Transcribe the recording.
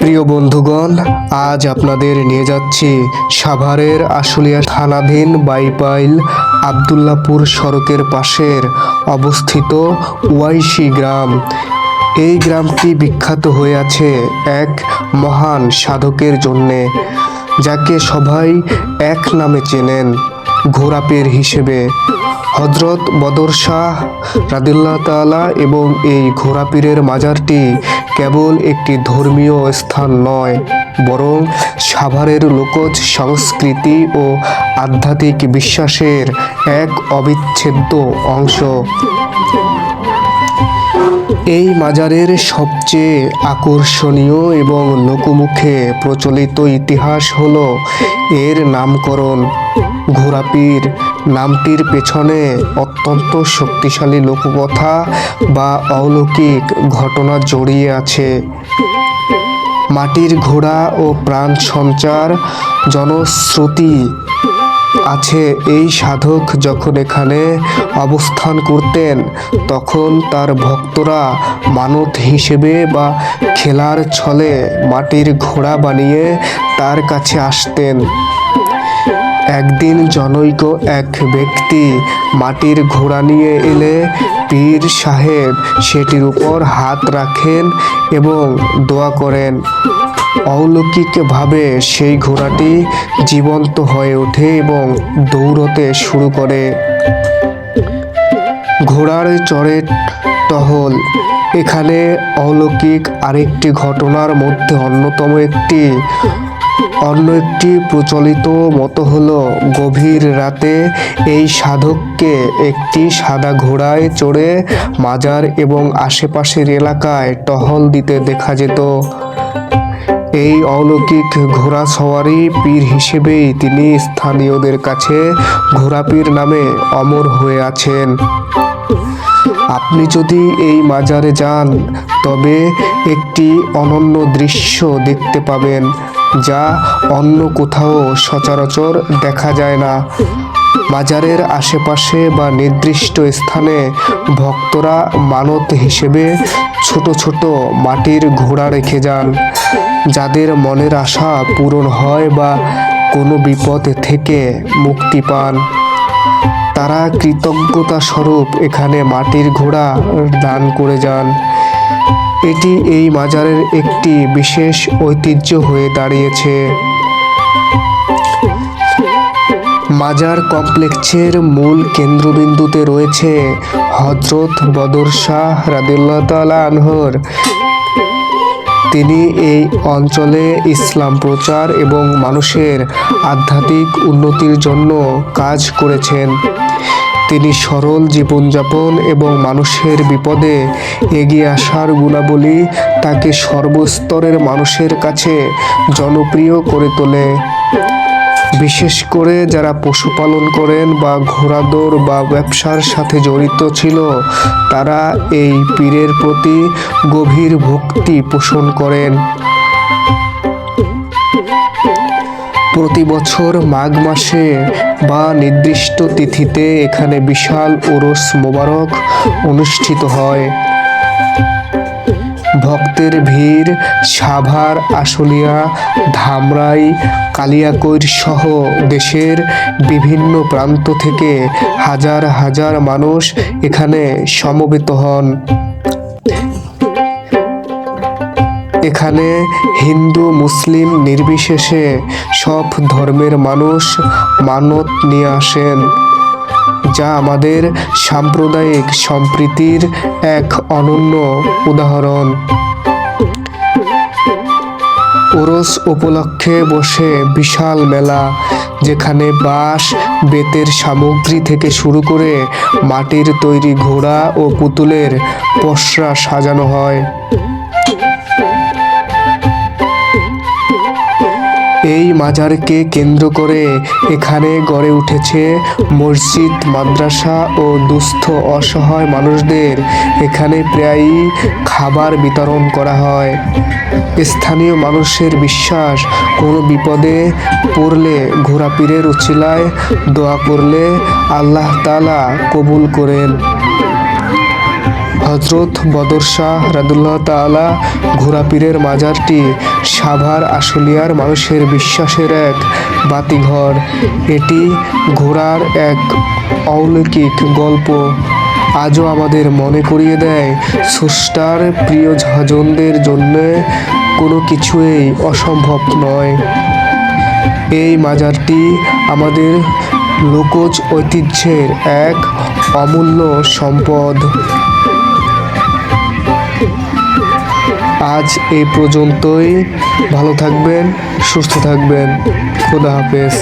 প্রিয় বন্ধুগণ, আজ আপনাদের নিয়ে যাচ্ছি সাভারের আশুলিয়া থানাধীন বাইপাইল আবদুল্লাপুর সড়কের পাশের অবস্থিত ওয়াইশি গ্রাম। এই গ্রামটি বিখ্যাত হয়ে আছে এক মহান সাধকের জন্যে, যাকে সবাই এক নামে চেনেন, ঘোড়াপীর হিসেবে। হজরত বদর শাহ রাদিয়াল্লাহু তাআলা। এবং এই ঘোড়াপীরের মাজারটি কেবল একটি ধর্মীয় স্থান নয়, বরং সাভারের লোকজ সংস্কৃতি ও আধ্যাত্মিক বিশ্বাসের এক অবিচ্ছেদ্য অংশ। এই মাজারের সবচেয়ে আকর্ষণীয় এবং লোকমুখে প্রচলিত ইতিহাস হল এর নামকরণ। ঘোড়াপীর নামটির পেছনে অত্যন্ত শক্তিশালী লোককথা বা অলৌকিক ঘটনা জড়িয়ে আছে। মাটির ঘোড়া ও প্রাণ সঞ্চার জনশ্রুতি আছে। এই সাধক যখন এখানে অবস্থান করতেন, তখন তার ভক্তরা মানত হিসেবে বা খেলার ছলে মাটির ঘোড়া বানিয়ে তার কাছে আসতেন। একদিন জনৈক এক ব্যক্তি মাটির ঘোড়া নিয়ে এলে পীর সাহেব সেটির উপর হাত রাখেন এবং দোয়া করেন। অলৌকিকভাবে সেই ঘোড়াটি জীবন্ত হয়ে ওঠে এবং দৌড়তে শুরু করে। ঘোড়ার চড়ে টহল। এখানে অলৌকিক আরেকটি ঘটনার মধ্যে অন্যতম অন্য একটি প্রচলিত মত হলো, গভীর রাতে এই সাধককে একটি সাদা ঘোড়ায় চড়ে মাজার এবং আশেপাশের এলাকায় টহল দিতে দেখা যেত। এই অলৌকিক ঘোড়া সওয়ারি পীর হিসেবেই তিনি স্থানীয়দের কাছে ঘোড়াপীর নামে অমর হয়ে আছেন। আপনি যদি এই মাজারে যান, তবে একটি অনন্য দৃশ্য দেখতে পাবেন, যা অন্য কোথাও সচরাচর দেখা যায় না। মাজারের আশেপাশে বা নির্দিষ্ট স্থানে ভক্তরা মানত হিসেবে ছোট ছোট মাটির ঘোড়া রেখে যান, যাদের মনের আশা পূরণ হয় বা কোনো বিপদ থেকে মুক্তি পান। তারা কৃতজ্ঞতা স্বরূপ এখানে মাটির ঘোড়া দান করে যান। এটি এই মাজারের একটি বিশেষ ঐতিহ্য হয়ে দাঁড়িয়েছে। মাজার কমপ্লেক্সের মূল কেন্দ্রবিন্দুতে রয়েছে হজরত বদর শাহ রাদিয়াল্লাহু তাআলা আনহুর। তিনি এই অঞ্চলে ইসলাম প্রচার এবং মানুষের আধ্যাত্মিক উন্নতির জন্য কাজ করেছেন। তিনি সরল জীবনযাপন এবং মানুষের বিপদে এগিয়ে আসার গুণাবলী তাকে সর্বস্তরের মানুষের কাছে জনপ্রিয় করে তোলে। বিশেষ করে যারা পশুপালন করেন বা ঘোড়াদৌড় বা ব্যবসার সাথে জড়িত ছিল, তারা এই পীরের প্রতি গভীর ভক্তি পোষণ করেন। প্রতি বছর মাঘ মাসে বা নির্দিষ্ট তিথিতে এখানে বিশাল ওরস মোবারক অনুষ্ঠিত হয়। ভক্তের ভিড় সাভার, আশুলিয়া, ধামরাই, কালিয়াকৈর সহ দেশের বিভিন্ন প্রান্ত থেকে হাজার হাজার মানুষ এখানে সমবেত হন। এখানে হিন্দু মুসলিম নির্বিশেষে সব ধর্মের মানুষ মানত নিয়ে আসেন, যা আমাদের সাম্প্রদায়িক সম্প্রীতির এক অনন্য উদাহরণ। ওরস উপলক্ষে বসে বিশাল মেলা, যেখানে বাঁশ, বেতের সামগ্রী থেকে শুরু করে মাটির তৈরি ঘোড়া ও পুতুলের পসরা সাজানো হয়। এই মাজারকে কেন্দ্র করে এখানে গড়ে উঠেছে মসজিদ, মাদ্রাসা ও দুস্থ অসহায় মানুষদের এখানে প্রায়ই খাবার বিতরণ করা হয়। স্থানীয় মানুষের বিশ্বাস, কোনো বিপদে পড়লে ঘোড়াপীরের উছিলায় দোয়া করলে আল্লাহ তাআলা কবুল করেন। হজরত বদর শাহ রাদিয়াল্লাহু তাআলা ঘোড়া পীরের মাজারটি সাভার আশুলিয়ার মানুষের বিশ্বাসের এক বাতিঘর। এটি ঘোড়ার এক অলৌকিক গল্প আজও আমাদের মনে করিয়ে দেয় স্রষ্টার প্রিয় স্বজনদের জন্য কোনো কিছুই অসম্ভব নয়। এই মাজারটি আমাদের লোকজ ঐতিহ্যের এক অমূল্য সম্পদ। আজ এই পর্যন্তই। ভালো থাকবেন, সুস্থ থাকবেন। খোদা হাফেজ।